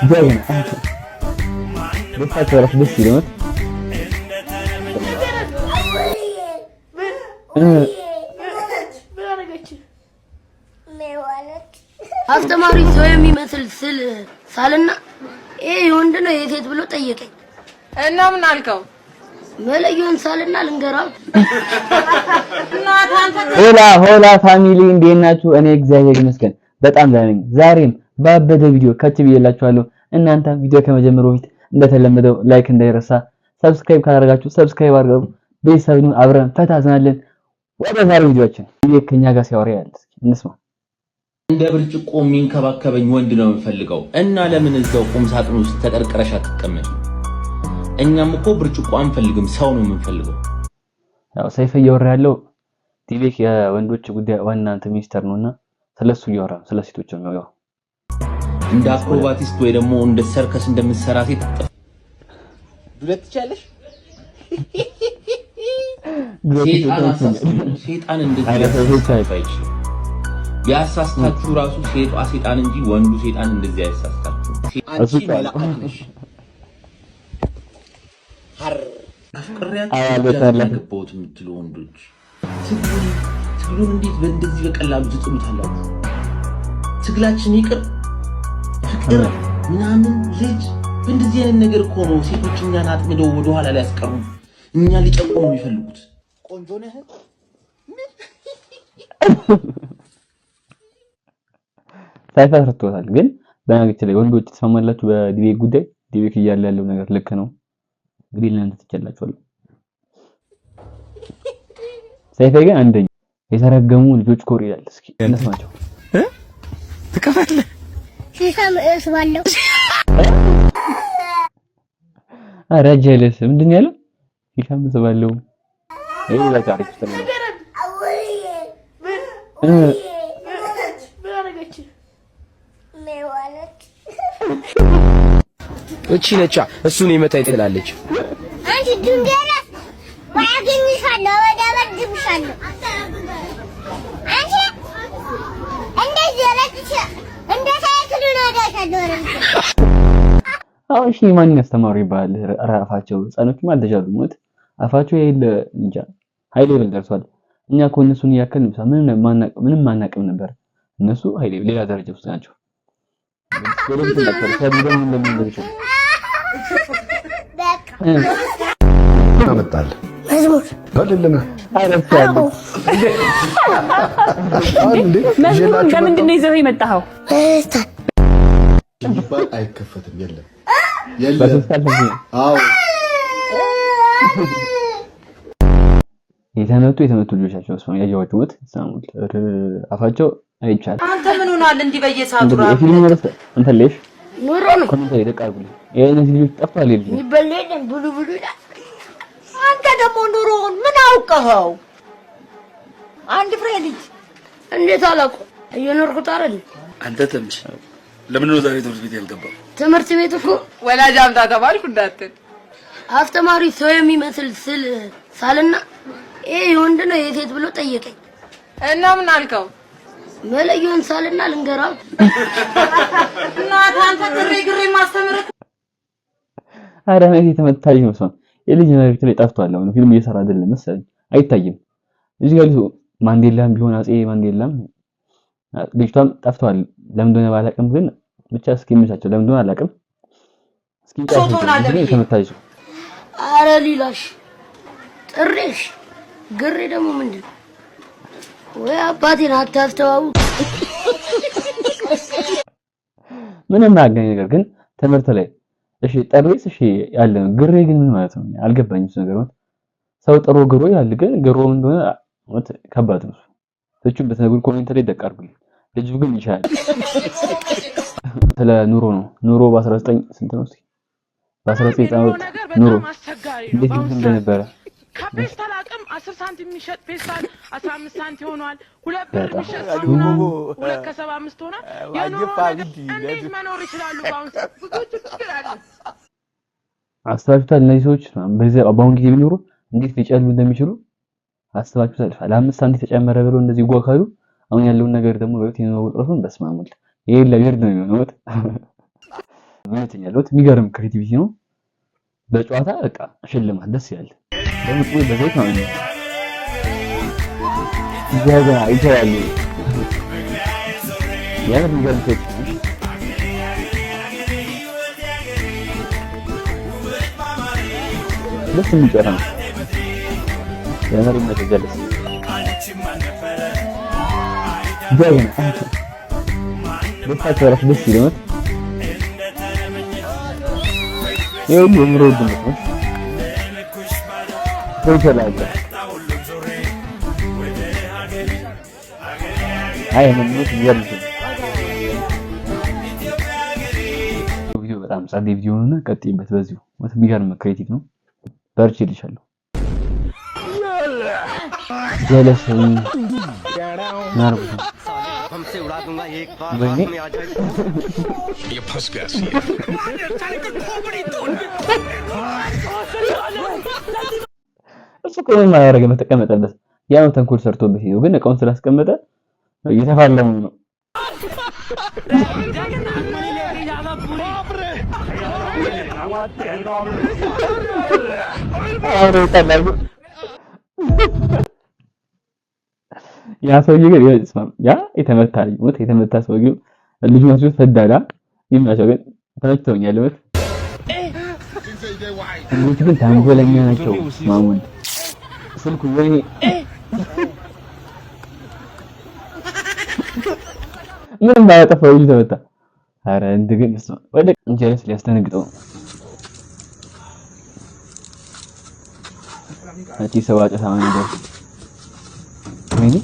ጀግና ደስታቸው ራሱ ደስ ይላል። አስተማሪ ሰው የሚመስል ስል ሳልና ይሄ ወንድ ነው የሴት ብሎ ጠየቀኝ እና ምን አልከው? መለየውን ሳልና ልንገራው። ሆላ ፋሚሊ እንዴት ናችሁ? እኔ እግዚአብሔር ይመስገን በጣም ደህና ነኝ። ዛሬም ባበደ ቪዲዮ ከች ብዬላችኋለሁ። እናንተ ቪዲዮ ከመጀመሩ በፊት እንደተለመደው ላይክ እንዳይረሳ፣ ሰብስክራይብ ካደረጋችሁ ሰብስክራይብ አድርጉ። ቤተሰብን አብረን ፈታ ዝናለን። ወደ ዛሬው ቪዲዮአችን ከኛ ጋር ሲያወራ ያለ እስኪ እንስማ። እንደ ብርጭቆ የሚንከባከበኝ ወንድ ነው የምፈልገው እና ለምን እዛው ቁም ሳጥን ውስጥ ተቀርቅረሽ አትቀመጪ? እኛም እኮ ብርጭቆ አንፈልግም፣ ሰው ነው የምንፈልገው። ያው ሰይፈ እያወራ ያለው ቲቪክ የወንዶች ጉዳይ ዋና ሚኒስተር ነውና ስለሱ እያወራ ነው፣ ስለ ሴቶች ነው። ያው እንደ አክሮባቲስት ወይ ደግሞ እንደ ሰርከስ እንደምትሰራ ሴት ዱለት ትቻለሽ። ሴጣን እንደዚህ ያሳስታችሁ ራሱ ሴጣን እንጂ ወንዱ ሴጣን እንደዚህ ያሳስታችሁ። አንቺ መላእክሽ አፍቅሪያችሁ የምትሉ ወንዶች ትግሉን እንዴት በእንደዚህ በቀላሉ ትጥሉታላችሁ? ትግላችን ይቅር ፍቅር ምናምን ልጅ በእንደዚህ አይነት ነገር እኮ ነው ሴቶች እኛን አጥምደው ወደ ኋላ ላይ ያስቀሩ፣ እኛ ሊጨቁኑ ነው የሚፈልጉት። ቆንጆ ነህ ሳይፈርቶታል። ግን በነገራችን ላይ ወንዶች ተሰማላችሁ በዲቤክ ጉዳይ። ዲቤክ እያለ ያለው ነገር ልክ ነው። እንግዲህ ለእናንተ ትችላላችኋለሁ። ሰይፈ ግን አንደኛ የተረገሙ ልጆች ኮር ይላል። እስኪ እንስማቸው። ትከፋለህ ሲሳም እስባለሁ አራጀለስ ምንድን ያለው? ሲሳም እስባለሁ ይሄ ለታሪክ ተመለ እቺ ነቻ እሱን ይመጣ ትላለች። አንቺ ድንገና ዋግኝሻለሁ ወደበድብሻለሁ። አንቺ እንደዚህ ያለች እንደ ሳይክል ነው። አሁን እሺ ማን ያስተማሩ ይባል? ራፋቸው ህፃኖችም አልተቻሉም። ሞት አፋቸው የለ እንጃ ኃይሌ ሌቭል ደርሷል። እኛ እኮ እነሱን ያከልን ምንም ማናቅም ነበር። እነሱ ኃይሌ ሌላ ደረጃ ውስጥ ናቸው። አመጣል መዝሙር በልልማ አይረፍያለሁ መዝሙር ከምንድን ነው ይዘው የመጣኸው? ይባል አይከፈትም። የለም አዎ የተመቱ ልጆቻቸው ነው ያያዋቸው ወጥ ሳሙት አፋቸው አይቻል። አንተ ምን ሆናል እንዲህ በየሰዓቱ ራሱ አንተ ለሽ ኑሮ ነው ኮሜንት ላይ ደቃቁልኝ። የእነዚህ ልጆች ጠፋል ልጅ ይበለኝ ብሉ ብሉ ይላል። አንተ ደግሞ ኑሮውን ምን አውቀኸው? አንድ ፍሬ ልጅ እንዴት አላውቅም? እየኖርኩት አይደል? አንተ ተምሽ ለምን ነው ዛሬ ትምህርት ቤት ያልገባው? ትምህርት ቤት እኮ ወላጅ አምጣ ተባልኩ እንዳትል። አስተማሪ ሰው የሚመስል ስል ሳልና ይሄ ወንድ ነው የሴት ብሎ ጠየቀኝ እና ምን አልከው? መለየውን ሳልና ልንገራው። እና አንተ ግሬ ማስተምር አረመኔ የተመታኝ ነው ሰው የልጅ መሬት ላይ ጠፍቷል። አሁን ፊልም እየሰራ አይደለም መሰለኝ አይታይም። እዚህ ጋር ማንዴላም ቢሆን አጼ ማንዴላም ልጅቷም ጠፍቷል። ለምን እንደሆነ ባላቅም ግን ብቻ እስኪመቻቸው ለምን እንደሆነ አላቅም። እስኪ ተመታኝ። አረ ሊላሽ ጥሬሽ ግሬ ደግሞ ምንድን ነው? ወይ አባቴን አታስተዋው። ምንም አያገኝ ነገር ግን ትምህርት ላይ እሺ ጠሬስ እሺ ያለ ግሬ ግን ምን ማለት ነው? አልገባኝም። እሱ ነገር ሰው ጥሩ ግሮ ያለ ግን ግሮ ምን እንደሆነ ማለት ከባድ ነው። እሱ በተነግሩ ኮሜንት ላይ ደቃርጉልኝ። ልጅ ግን ይሻላል። ስለ ኑሮ ነው። ኑሮ በ19 ስንት ነው? እስኪ በ19 ኑሮ እንዴት እንደነበረ ከፔስታል አቅም 10 ሳንቲም የሚሸጥ ፔስታል 15 ሳንቲም ሆኗል። 2 ብር የሚሸጥ ሳሙና 2.75 ሆኗል። የኑሮ እንዴት መኖር ይችላሉ? ብዙ ችግር አለ። አስተዋችሁታል? እነዚህ ሰዎች በአሁን ጊዜ ቢኖሩ እንዴት ሊጨሉ እንደሚችሉ አስተዋችሁታል? ለ5 ሳንቲም ተጨመረ ብለው እንደዚህ ጓካሉ። አሁን ያለውን ነገር ደግሞ በእውነት የኑሮ ጥረቱን በስማሙል ይሄ ለገር ነው የሚሆነው። እውነተኛለት የሚገርም ክሬቲቪቲ ነው። በጨዋታ በቃ ሽልማት ደስ ይላል። በምጡ በዘይት ነው ይያዛ ይቻላል። ያን የሚገርም ክሬቲቪቲ ደስ የሚጨራ ነው። የመሪ መተጀለስ ጀግና ደስታቸው ራሱ ደስ ይላል። ይሄው የምሮ ድምጽ ነው ተይተላለ አይ ምን ነው ይያልሽ ቪዲዮ በጣም ጸዴ ቪዲዮ ነው። ቀጥይበት በዚሁ የሚገርም ክሬቲቭ ነው። በርቺ ልሻለሁ። ጀለስ ናርቡ हमसे उड़ा दूंगा एक बार में आ जाएगा ये फंस गया सी እሱ ቆም ማያረገ መተቀመጠበት ያው ተንኮል ሰርቶበት ይሄው ግን እቃውን ስላስቀመጠ እየተፋለሙ ነው። ያ ሰውዬ ግን ያ የተመታ ልጅ የተመታ ሰውዬ ልጅ መስሎት ፈዳዳ ይማቸው ግን ተመችቶኛል። ማለት እንዴት ግን ታንጎለኛ ናቸው። ማሙን ስልኩ ወይ ምን ባያጠፋው ልጅ ተመታ። አረ እንደገና ወደ እንጀለስ ሊያስተነግጠው አቲ ሰዋጨ ሳማን ደስ ምን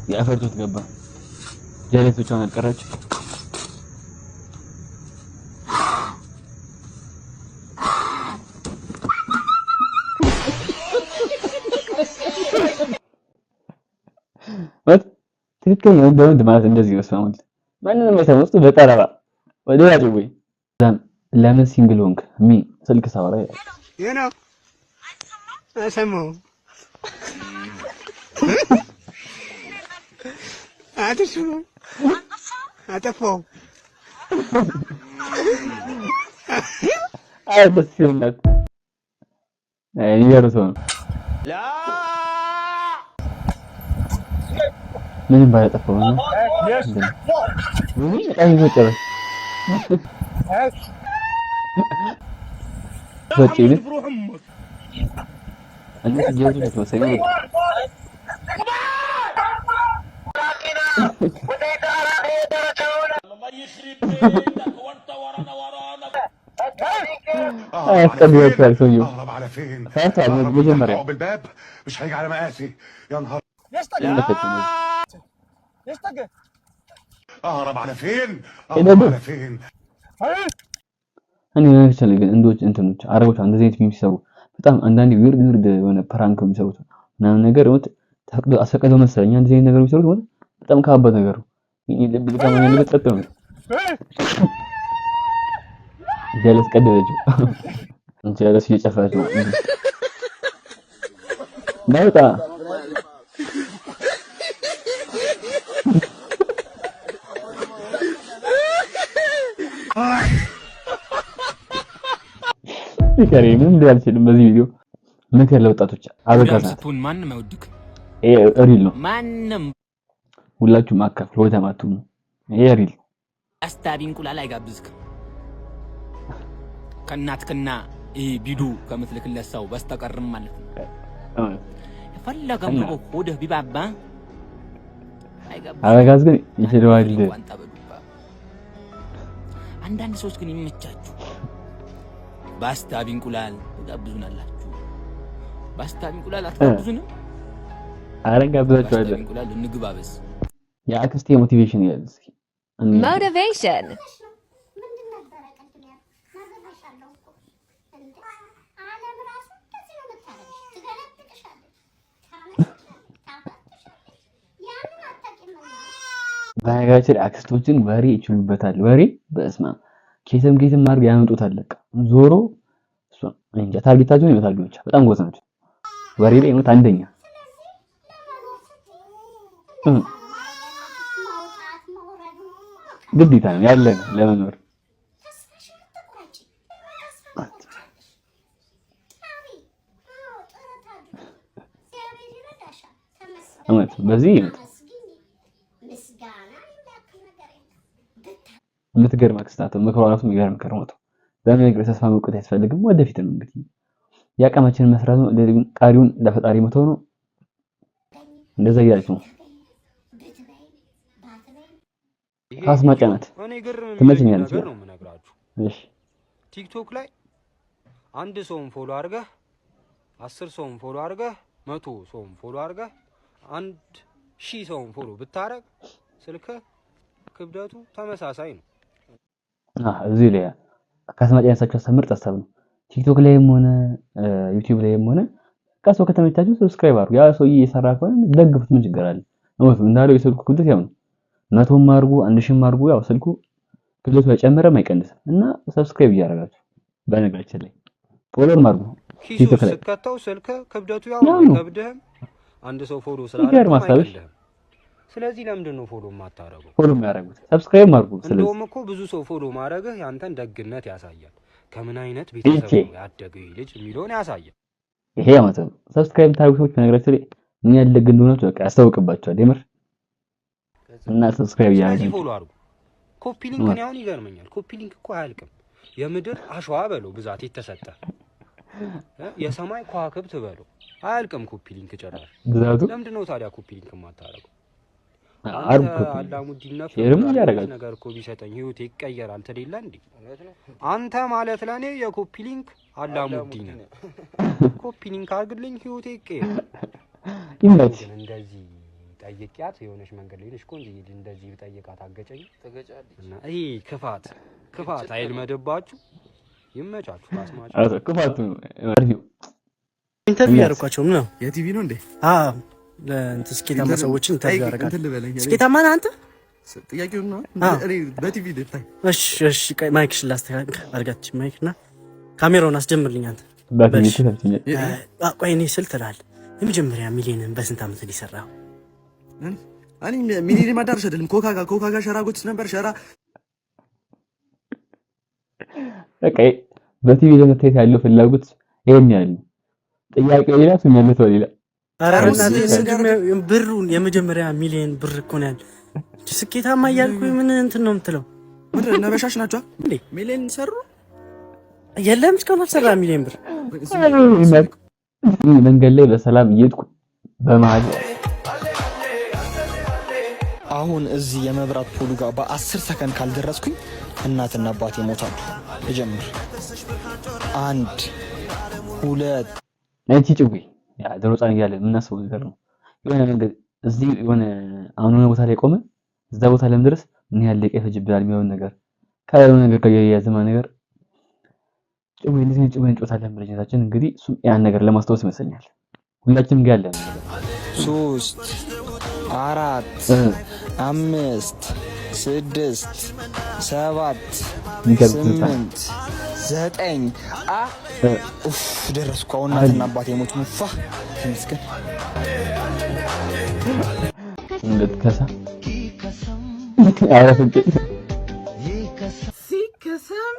ያፈርቱት ገባ። ጀለስ ብቻውን አልቀረች። ወጥ ትክክል ነው። እንደውም ማለት እንደዚህ ነው። ሰማሁት ማንንም አይሰማውስ በጠረባ ወደ ያጭ ወይ ለምን ሲንግል ሆንክ ሚ ስልክ ሳወራ ይሄ ነው አሰማው አትሹ አጠፋው አይበስልነት ይገርሶ ላ ምን ባያጠፋው ነው ምን በጣም ይወጨረስ ወጪ أنا جالس بسوي اهرب على فين؟ اهرب بالباب مش هيجي على مقاسي يا نهار اهرب على فين؟ اهرب على فين؟ እኔ actually ግን እንትኖች አረቦች እንደዚህ አይነት የሚሰሩ በጣም አንዳንዴ ዊርድ የሆነ ፕራንክ የሚሰሩት ምናምን ነገር ወጥ ተፈቅዶ አሰቀደው መሰለኝ እንደዚህ አይነት ነገር የሚሰሩት ወጥ በጣም ከባድ ነገር ነው። ልብ ልካማኝ ነው ተጠጥ ነው ጀለስ ቀደደችው ጀለስ እየጨፈረች ነው ናውጣ ከሪምን እንዳልችልም በዚህ ቪዲዮ ምክር ለወጣቶች አበጋዛት ማንንም አይወድክ ሪል ነው። ማንንም ሁላችሁም አካፍሉ ወተማቱ ነው ሪል አስታቢ እንቁላል አይጋብዝክ ከናትከና ቢዱ ከምትልክለት ሰው በስተቀርም ማለት ነው። ፈለገም ነው ሆደህ ቢባባ አይጋብዝ አበጋዝ ግን ይችላል። አንዳንድ ሰዎች ግን ይመቻችሁ ባስታቢ እንቁላል ጋብዙናላችሁ። ባስታቢ እንቁላል አትጋብዙንም? አረጋብዛችኋለሁ። እንቁላል እንግባበስ። የአክስቴ ሞቲቬሽን ይላል። እስኪ ሞቲቬሽን ባያጋጭ አክስቶችን ወሬ ይችሉበታል። ወሬ በስማ ኬትም ማርግ ያመጡታል። በቃ ዞሮ እሱ እንጃ ታርጌታቸውን ይመታሉ። ብቻ በጣም ጎበዝ ናቸው። ወሬ ላይ ነው አንደኛ። ግዴታ ነው ያለ ለመኖር እውነት በዚህ የምትገርም አክስት ናት። ምክሯ ራሱ የሚገርም ከርሞት በነገር ተስፋ መቁረጥ ያስፈልግም። ወደፊት ነው እንግዲህ ያቀማችን መስራት ነው። ቃሪውን ለፈጣሪ መተው ነው። እንደዛ እያለች ነው አስማጫናት ትመችኛለች ነው የምነግራችሁ። እሺ ቲክቶክ ላይ አንድ ሰውን ፎሎ አድርገህ 10 ሰውን ፎሎ አድርገህ 100 ሰውን ፎሎ አድርገህ 1000 ሰውን ፎሎ ብታረግ ስልክ ክብደቱ ተመሳሳይ ነው። እዚህ ላይ ከአስማጫናታቸው ሰምር ተስተብ ነው። ቲክቶክ ላይም ሆነ ዩቲዩብ ላይም ሆነ ካሰው ከተመቻችሁ ሰብስክራይብ አድርጉ። ያ ሰውዬ እየሰራ ከሆነ ደግፉት። ምን ችግር አለ? ነው እንዳለው የስልኩ ክብደት ያው ነው። 100ም አድርጉ 1000ም አድርጉ ያው ስልኩ ክብደቱ አይጨምርም አይቀንስም። እና ሰብስክራይብ እያደረጋችሁ በነገራችን ላይ ፎሎም አድርጉ። ቲክቶክ ላይ ስከታው ስልክ ክብደቱ ያው ከብደህም አንድ ሰው ፎሎ ስላደረገ አይደለም። ስለዚህ ለምንድን ነው ፎሎ የማታረጉ? ፎሎ የሚያደርጉት ሰብስክራይብ አድርጉ። ስለዚህ እንደውም እኮ ብዙ ሰው ፎሎ ማድረግህ ያንተን ደግነት ያሳያል። ከምን አይነት ቤተሰብ ነው ያደገው ልጅ የሚለውን ያሳያል። ይሄ ማለት ነው ሰብስክራይብ ታደርጉ ሰዎች በነገራችን ላይ ምን ያህል ደግ እንደሆናችሁ በቃ ያስታውቅባችኋል። የምር እና ሰብስክራይብ ያደርጉ ፎሎ አድርጉ። ኮፒ ሊንክ ነው ያውን ይገርመኛል። ኮፒ ሊንክ እኮ አያልቅም። የምድር አሸዋ በለው ብዛት የተሰጠ የሰማይ ከዋክብት በለው አያልቅም። ኮፒ ሊንክ ጨራሽ ብዛቱ ለምንድን ነው ታዲያ ኮፒ ሊንክ የማታረጉ? አላሙዲን ነገር እኮ ቢሰጠኝ ህይወቴ ይቀየራል ትደይላ እንዴ? አንተ ማለት ለኔ የኮፒ ሊንክ አላሙዲን ኮፒ ሊንክ አድርግልኝ ህይወቴ ይቀየራል። ይመች እንደዚህ ጠይቂያት የሆነች መንገድ ላይ ነሽ ቆንጆ እንደዚህ ጠይቃት አገጨኝ እና ይሄ ክፋት አይልመደባችሁ። ይመቻችሁ። አስማችሁ ክፋቱ ኢንተርቪው ያደርኳቸው ነው። የቲቪ ነው እንዴ? ለእንትን ስኬታማ ሰዎችን ኢንተርቪው ያደርጋል። ስኬታማ ነህ አንተ? ጥያቄው ነው እኔ በቲቪ ልታይ። እሺ ማይክሽን ላስተካክል አድርጋች ማይክና ካሜራውን አስጀምርልኝ አንተ። በቲቪ ተሰብስኛ ቆይ እኔ ስል ትላለህ የመጀመሪያ ሚሊዮንን በስንት ዓመት ሊሰራው? እኔ ሚሊዮን ማዳረስ አይደለም ኮካጋ ሸራጎት ነበር ሸራ በቃ በቲቪ ለመታየት ያለው ፍላጎት ይሄን ያለው ጥያቄው ሌላ ስሜት ሌላ ብሩን የመጀመሪያ ሚሊዮን ብር እኮ ነው ያለ። ስኬታማ እያልኩኝ ምን እንትን ነው የምትለው? ምንድን ነው በሻሽ ናቸው እንዴ? ሚሊዮን ሰሩ የለም እስካሁን አልሰራ ሚሊዮን ብር። መንገድ ላይ በሰላም እየሄድኩ በመሀል አሁን እዚህ የመብራት ፖሉ ጋር በ10 ሰከንድ ካልደረስኩኝ እናትና አባቴ ሞታሉ። ልጀምር 1 2 ነጭ ጭጉ ያ ድሮ ጻን እያለ የምናስበው ነገር ነው። የሆነ መንገድ እዚህ የሆነ አሁን የሆነ ቦታ ላይ ቆመ እዛ ቦታ ለመድረስ ምን ያህል ደቂቃ ይፈጅብናል የሚሆን ነገር ካለው ነገር ከያያዘማ ነገር ጭጉ እንደዚህ ጭጉ እንጮታለን በልጅነታችን። እንግዲህ እሱ ያን ነገር ለማስታወስ ይመስለኛል ሁላችንም ጋር ያለ 3 4 5 6 7 8 9 ደረስኩ። አሁን እናትና አባቴ ሞት ሙፋ ተመስገን። እንደተከሳ አረፈች ሲከሰም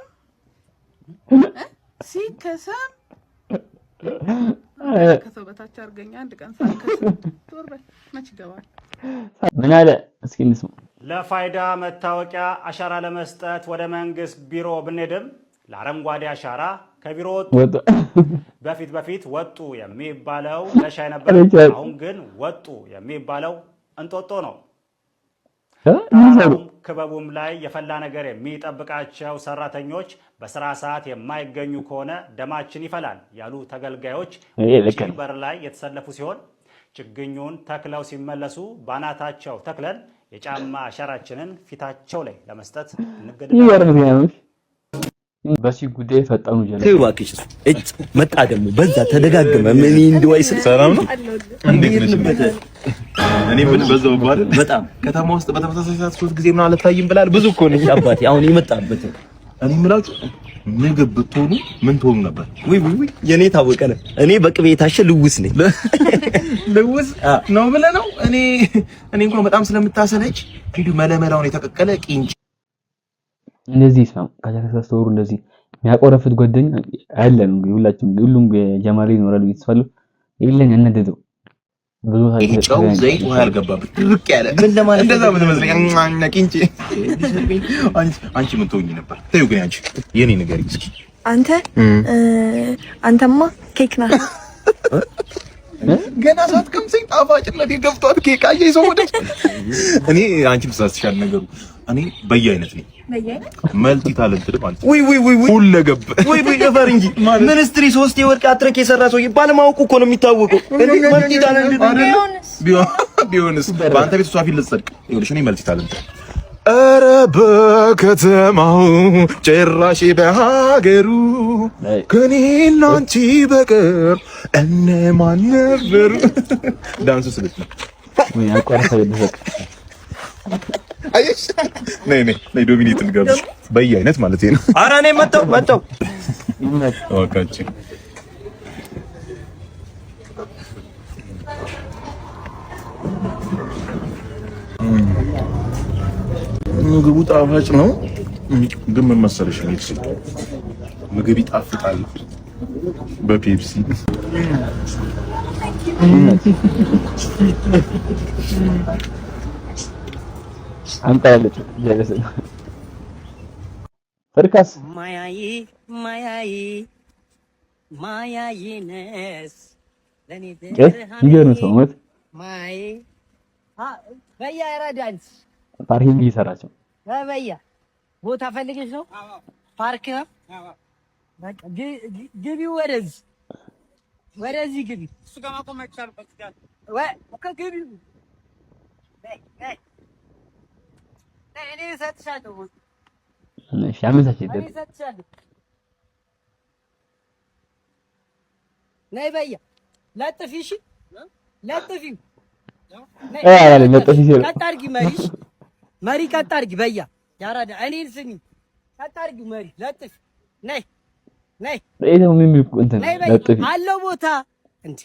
ከሰው በታች አድርገኛ አንድ ቀን ቶርበል መች ይገባል። ምን አለ እስኪ እንስማ። ለፋይዳ መታወቂያ አሻራ ለመስጠት ወደ መንግስት ቢሮ ብንሄድም ለአረንጓዴ አሻራ ከቢሮ ወጡ። በፊት ወጡ የሚባለው ለሻይ ነበር። አሁን ግን ወጡ የሚባለው እንጦጦ ነው። ክበቡም ላይ የፈላ ነገር የሚጠብቃቸው ሰራተኞች በስራ ሰዓት የማይገኙ ከሆነ ደማችን ይፈላል ያሉ ተገልጋዮች በር ላይ የተሰለፉ ሲሆን ችግኙን ተክለው ሲመለሱ ባናታቸው ተክለን የጫማ አሻራችንን ፊታቸው ላይ ለመስጠት እንገደዳለን። በዚህ ጉዳይ ፈጣኑ ጀለ ተይዋክሽ እጭ መጣ ደግሞ በዛ ተደጋገመ። ምን እንደዋይስ ሰላም ነው እንዴት ነሽ? እኔ ምን በዛው ባል በጣም ከተማ ውስጥ በተመሳሳይ ሰዓት 3 ጊዜ ምን አልታይም ብላል። ብዙ እኮ ነው አባቴ አሁን የመጣበት። እኔ የምላችሁ ምግብ ብትሆኑ ምን ትሆኑ ነበር? ወይ የኔ ታወቀ ነው። እኔ በቅቤ የታሸ ልውስ ነኝ። ልውስ ነው ብለህ ነው? እኔ እንኳን በጣም ስለምታሰለች ፊዱ መለመላውን የተቀቀለ ቂንጭ እንደዚህ ነው። ከሰስተወሩ እንደዚህ የሚያቆረፍት ጓደኛ አለ ነው እንግዲህ ሁላችንም ሁሉም ጀማሪ ይኖራል ይተስፋሉ። ይለን ያነደደው ይሄ ጨው ዘይት ውሃ ያልገባበት ድርቅ ያለ ምን ለማለት እንደዛ ምን መስለኝ አንቺ አንቺ ምን ትሆኚ ነበር? ተይው ግን አንቺ የኔ ንገሪኝ እስኪ። አንተማ ኬክ ነህ። ገና ሳትቀምሰኝ ጣፋጭነት የገብቷት ኬክ አየኝ ሰው ወደ እኔ አንቺ ተሳስተሻል ነገሩ። እኔ በየአይነት ነኝ። መልቲ ታለንትድ ማለት ወይ ሁለገብ ወይ ነበር እንጂ ሚኒስትሪ 3 የወርቅ አትረክ የሰራ ሰው ባለማወቁ እኮ ነው የሚታወቀው። እንዴ መልቲ ታለንትድ ቢሆንስ በአንተ ቤት ሷፊ ልጸድቅ ይኸውልሽ እኔ መልቲ ታለንትድ ኧረ በከተማው ጭራሽ በሀገሩ ከኔና አንቺ በቀር እነማን ነበሩ? ዳንሱ ስልት ነው ወይ አቋራጭ አይደለም። አይሽ ነይ ዶሚኔት እንጋብዝ በየአይነት ማለት ነው። ኧረ እኔ መጣው ወካቺ ምግቡ ጣፋጭ ነው፣ ግን ምን መሰለሽ ሜክሲ ምግብ ይጣፍጣል በፔፕሲ። አንተ ያለች ጀለስ ፍርካስ ማያዬነስ ለኔ ይገርም ሰው ማለት ማይ በያ ያራዳንስ ፓርኪንግ እየሰራቸው በያ ቦታ ፈልገሽ ነው? ፓርክ ነው። በቃ ግቢ፣ ወደዚህ ግቢ። እሱ ጋር ማቆም አይቻልም። ወይ ከግቢ እኔ እሰጥሻለሁ። እሺ አመሳችኝ። ነይ በያ ለጥፊ። እሺ ለጥፊ። ለጥፊ ሲል ቀጥ አድርጊ መሪ ቀጥ አድርጊ በያ ያራዳ እኔን ስሚ። ቀጥ አድርጊ መሪ ለጥፊ። ነይ ይሄ ነው የሚልኩ እንትን ለጥፊ አለው ቦታ እንዴ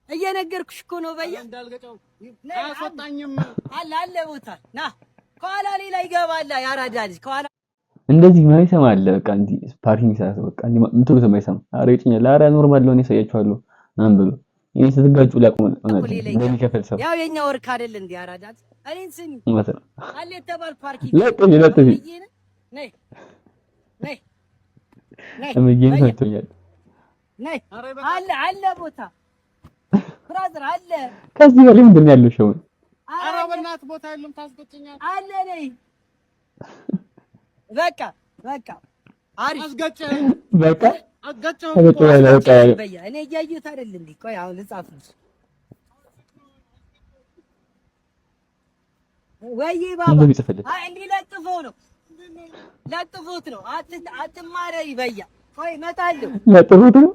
እየነገርኩሽ እኮ ነው በያ እንዳልገጨው አያስወጣኝም። አለ ቦታ ና ከኋላ ሌላ ይገባል። ያራዳ ልጅ ከኋላ እንደዚህ ማይሰማ አለ። በቃ እንዲ ፓርኪንግ ሳይሰማ በቃ እንዲ ምትሉት ማይሰማ። ኧረ ይጭኛል። ኧረ ኖርማል ነው። እኔ ሳያችኋለሁ ምናምን ብሎ እኔ ስትጋጩ ላቆም እንደሚከፈል ሰው ያው የኛ ወርክ አይደል እንዴ ያራዳ እኔን ስሚ ማለት አለ የተባል ፓርኪንግ ለጥፊ ነይ እምዬን ፈቶኛል። ነይ አለ ቦታ ብራዘር አለ። ከዚህ በላይ ምንድን ነው ያለው? ሸው ኧረ በእናትህ ቦታ የለም ታስገጭኛል አለ። ነይ በቃ አሪፍ አስገጨኝ። በቃ አስገጨኝ። እኔ እያየሁት አይደል እንዴ? ቆይ አሁን ልጻፍልሽ ወይ ባባ። አይ እንዲህ ለጥፎት ነው። አትማረሪ በያ። ቆይ እመጣለሁ። ለጥፎት ነው።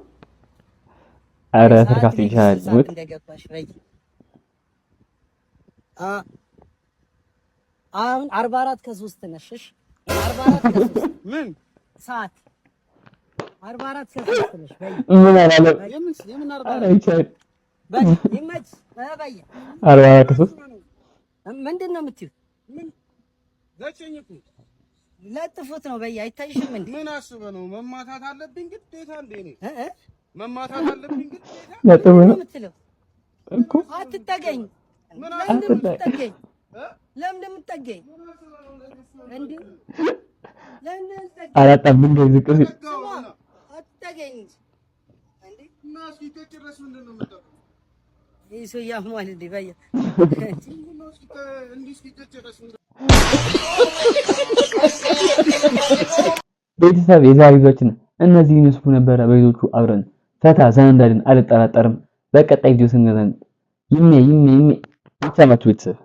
ኧረ ፍርካስ ይሻላል ሞት እንደገባሽ በይ። አሁን 44 ከ3 ነሽ። እሺ 44 ከ3 ምን ሰዓት 44 ከ3 ነሽ በይ። ምን አላለ? የምን 44 በይ ይመች በያ 44 ከ3 ምንድን ነው የምትይው? ምን ዘጨኝ እኮ ለጥፎት ነው በያ። አይታይሽም እንዴ? ምን አስበህ ነው? መማታት አለብኝ ግዴታ እንዴ? እኔ መማታት አለብኝ ግዴታ ለጥፎት ነው የምትለው እኮ። አትጠገኝ። ለምን እንደምትጠገኝ እንዴ? ለምን አላጣም ምን ዝቅ ሲል አትጠገኝ እንዴ? ማስኪ ተጨረስ ምንድን ነው የምትጠገኝ? ይሄ ሰው ያሟል እንዴ በያ? ቤተሰብ የዛሬ ቪዲዮአችን እነዚህ ይመስሉ ነበረ። በቪዲዮቹ አብረን ፈታ ዘና እንዳልን አልጠራጠርም። በቀጣይ ቪዲዮ ስንገናኝ ይመ ይሰማችሁ ቤተሰብ